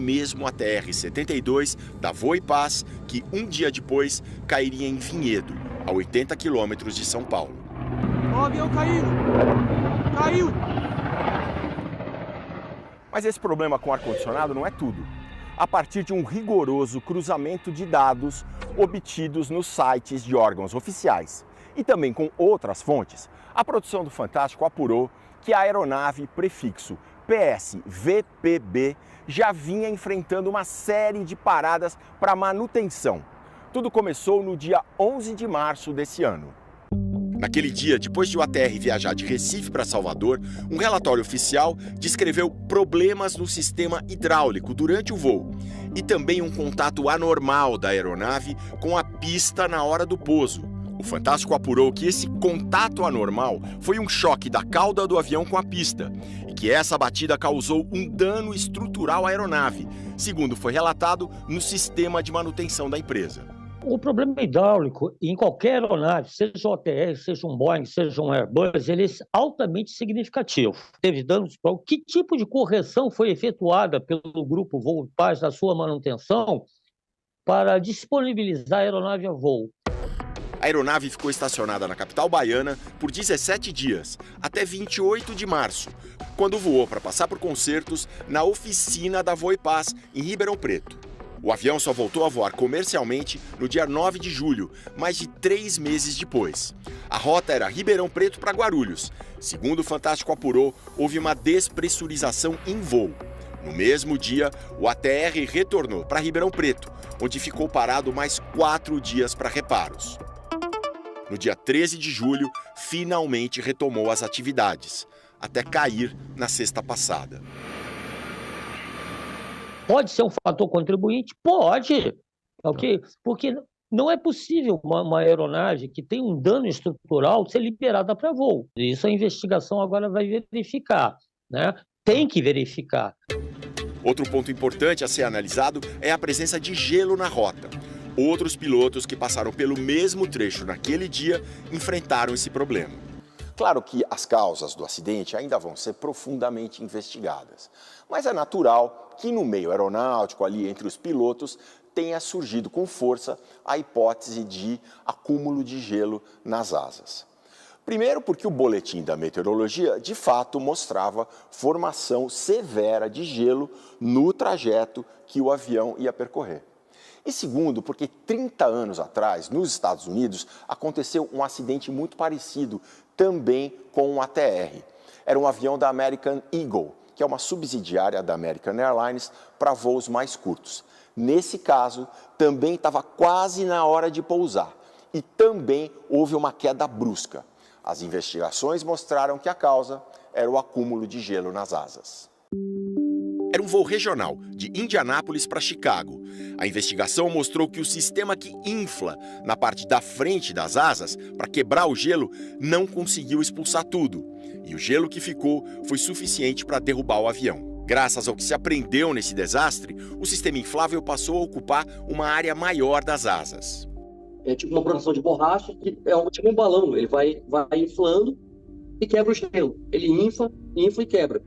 mesmo ATR-72 da Voipaz, que um dia depois cairia em Vinhedo, a 80 quilômetros de São Paulo. Ó, o avião caindo! Caiu! Mas esse problema com ar-condicionado não é tudo. A partir de um rigoroso cruzamento de dados obtidos nos sites de órgãos oficiais e também com outras fontes, a produção do Fantástico apurou que a aeronave prefixo PSVPB já vinha enfrentando uma série de paradas para manutenção. Tudo começou no dia 11 de março desse ano. Naquele dia, depois de o ATR viajar de Recife para Salvador, um relatório oficial descreveu problemas no sistema hidráulico durante o voo e também um contato anormal da aeronave com a pista na hora do pouso. O Fantástico apurou que esse contato anormal foi um choque da cauda do avião com a pista e que essa batida causou um dano estrutural à aeronave, segundo foi relatado no sistema de manutenção da empresa. O problema hidráulico em qualquer aeronave, seja um ATR, seja um Boeing, seja um Airbus, ele é altamente significativo. Teve danos para que tipo de correção foi efetuada pelo grupo Voipaz na sua manutenção para disponibilizar a aeronave a voo? A aeronave ficou estacionada na capital baiana por 17 dias, até 28 de março, quando voou para passar por consertos na oficina da Voipaz, em Ribeirão Preto. O avião só voltou a voar comercialmente no dia 9 de julho, mais de 3 meses depois. A rota era Ribeirão Preto para Guarulhos. Segundo o Fantástico apurou, houve uma despressurização em voo. No mesmo dia, o ATR retornou para Ribeirão Preto, onde ficou parado mais 4 dias para reparos. No dia 13 de julho, finalmente retomou as atividades, até cair na sexta passada. Pode ser um fator contribuinte? Pode. Okay? Porque não é possível uma aeronave que tem um dano estrutural ser liberada para voo. Isso a investigação agora vai verificar, né? Tem que verificar. Outro ponto importante a ser analisado é a presença de gelo na rota. Outros pilotos que passaram pelo mesmo trecho naquele dia enfrentaram esse problema. Claro que as causas do acidente ainda vão ser profundamente investigadas, mas é natural que no meio aeronáutico, ali entre os pilotos, tenha surgido com força a hipótese de acúmulo de gelo nas asas. Primeiro porque o boletim da meteorologia de fato mostrava formação severa de gelo no trajeto que o avião ia percorrer. E segundo, porque 30 anos atrás, nos Estados Unidos, aconteceu um acidente muito parecido, também com um ATR. Era um avião da American Eagle, que é uma subsidiária da American Airlines para voos mais curtos. Nesse caso, também estava quase na hora de pousar e também houve uma queda brusca. As investigações mostraram que a causa era o acúmulo de gelo nas asas. Era um voo regional, de Indianápolis para Chicago. A investigação mostrou que o sistema que infla na parte da frente das asas para quebrar o gelo não conseguiu expulsar tudo. E o gelo que ficou foi suficiente para derrubar o avião. Graças ao que se aprendeu nesse desastre, o sistema inflável passou a ocupar uma área maior das asas. É tipo uma proteção de borracha, que é tipo um balão. Ele vai inflando e quebra o gelo. Ele infla e quebra.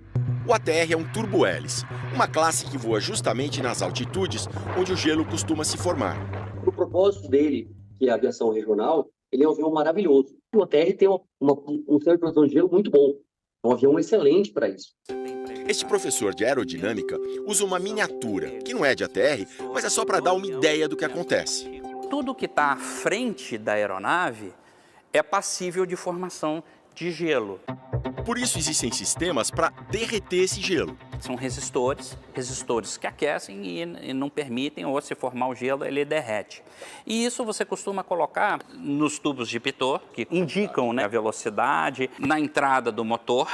O ATR é um turbohélice, uma classe que voa justamente nas altitudes onde o gelo costuma se formar. O propósito dele, que é a aviação regional, ele é um avião maravilhoso. O ATR tem um sistema de produção de gelo muito bom. É um avião excelente para isso. Este professor de aerodinâmica usa uma miniatura, que não é de ATR, mas é só para dar uma ideia do que acontece. Tudo que está à frente da aeronave é passível de formação de gelo. Por isso existem sistemas para derreter esse gelo. São resistores que aquecem e não permitem, ou se formar o gelo, ele derrete. E isso você costuma colocar nos tubos de pitot, que indicam, né, a velocidade, na entrada do motor,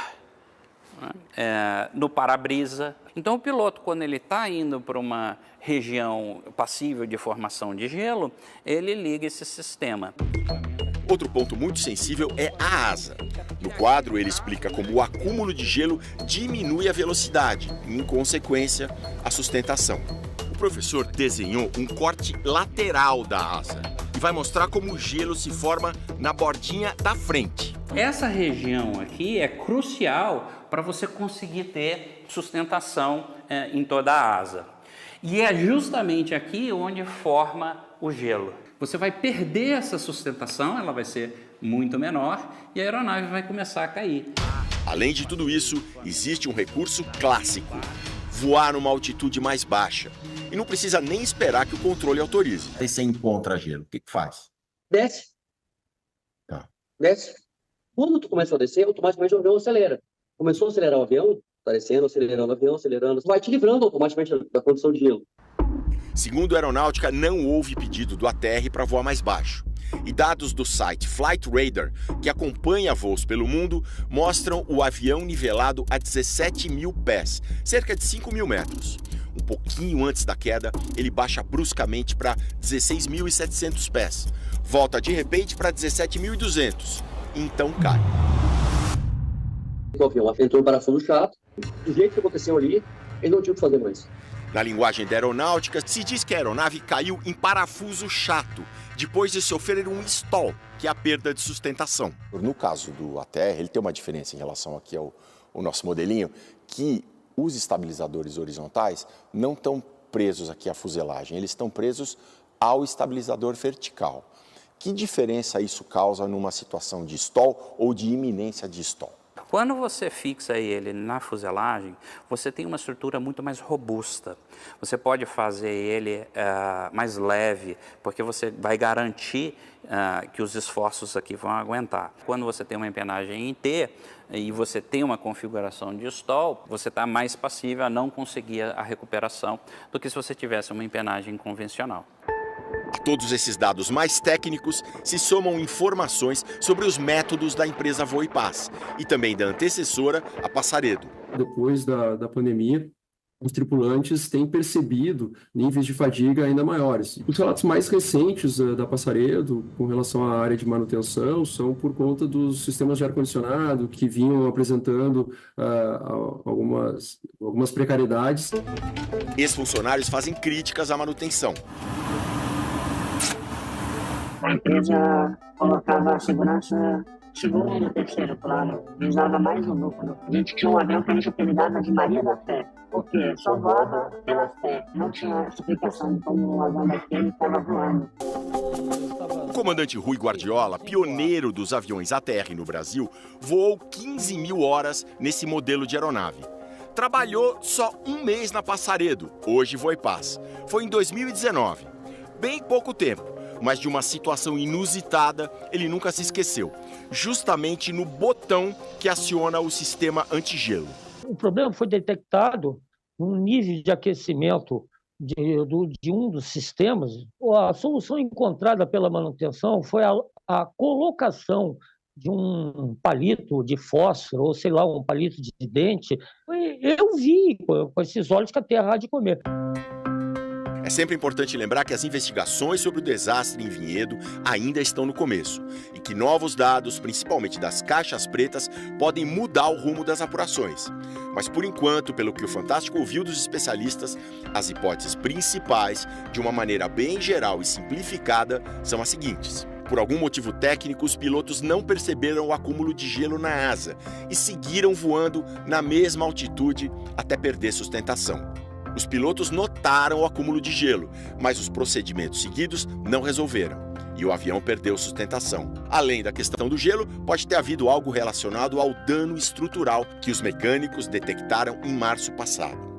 né, no para-brisa. Então o piloto, quando ele está indo para uma região passível de formação de gelo, ele liga esse sistema. Outro ponto muito sensível é a asa. No quadro, ele explica como o acúmulo de gelo diminui a velocidade e, em consequência, a sustentação. O professor desenhou um corte lateral da asa e vai mostrar como o gelo se forma na bordinha da frente. Essa região aqui é crucial para você conseguir ter sustentação em toda a asa. E é justamente aqui onde forma o gelo. Você vai perder essa sustentação, ela vai ser muito menor e a aeronave vai começar a cair. Além de tudo isso, existe um recurso clássico: voar numa altitude mais baixa. E não precisa nem esperar que o controle autorize. Aí você encontra gelo, o que faz? Desce. Tá. Desce. Quando tu começa a descer, automaticamente o avião acelera. Começou a acelerar o avião, tá descendo, acelerando o avião, acelerando, vai te livrando automaticamente da condição de gelo. Segundo a aeronáutica, não houve pedido do ATR para voar mais baixo. E dados do site Flight Radar, que acompanha voos pelo mundo, mostram o avião nivelado a 17 mil pés, cerca de 5 mil metros. Um pouquinho antes da queda, ele baixa bruscamente para 16.700 pés. Volta de repente para 17.200 e então cai. O avião entrou em parafuso chato, do jeito que aconteceu ali, ele não tinha o que fazer mais. Na linguagem da aeronáutica, se diz que a aeronave caiu em parafuso chato, depois de sofrer um stall, que é a perda de sustentação. No caso do ATR, ele tem uma diferença em relação aqui ao nosso modelinho, que os estabilizadores horizontais não estão presos aqui à fuselagem, eles estão presos ao estabilizador vertical. Que diferença isso causa numa situação de stall ou de iminência de stall? Quando você fixa ele na fuselagem, você tem uma estrutura muito mais robusta. Você pode fazer ele mais leve, porque você vai garantir que os esforços aqui vão aguentar. Quando você tem uma empenagem em T e você tem uma configuração de stall, você está mais passível a não conseguir a recuperação do que se você tivesse uma empenagem convencional. A todos esses dados mais técnicos se somam informações sobre os métodos da empresa Voipaz e também da antecessora, a Passaredo. Depois da pandemia, os tripulantes têm percebido níveis de fadiga ainda maiores. Os relatos mais recentes da Passaredo, com relação à área de manutenção, são por conta dos sistemas de ar-condicionado que vinham apresentando algumas precariedades. Ex-funcionários fazem críticas à manutenção. A empresa colocava a segurança segundo e terceiro plano, visava mais o lucro. A gente tinha um avião que a gente apelidava de Maria da Fé, porque só voava pela fé. Não tinha explicação de como um avião daquele estava voando. O comandante Rui Guardiola, pioneiro dos aviões ATR no Brasil, voou 15 mil horas nesse modelo de aeronave. Trabalhou só um mês na Passaredo, hoje Voipaz. Foi em 2019. Bem pouco tempo. Mas de uma situação inusitada, ele nunca se esqueceu, justamente no botão que aciona o sistema antigelo. O problema foi detectado no nível de aquecimento de um dos sistemas. A solução encontrada pela manutenção foi a colocação de um palito de fósforo, ou sei lá, um palito de dente. Eu vi com esses olhos que a terra há de comer. É sempre importante lembrar que as investigações sobre o desastre em Vinhedo ainda estão no começo e que novos dados, principalmente das caixas pretas, podem mudar o rumo das apurações. Mas, por enquanto, pelo que o Fantástico ouviu dos especialistas, as hipóteses principais, de uma maneira bem geral e simplificada, são as seguintes. Por algum motivo técnico, os pilotos não perceberam o acúmulo de gelo na asa e seguiram voando na mesma altitude até perder sustentação. Os pilotos notaram o acúmulo de gelo, mas os procedimentos seguidos não resolveram e o avião perdeu sustentação. Além da questão do gelo, pode ter havido algo relacionado ao dano estrutural que os mecânicos detectaram em março passado.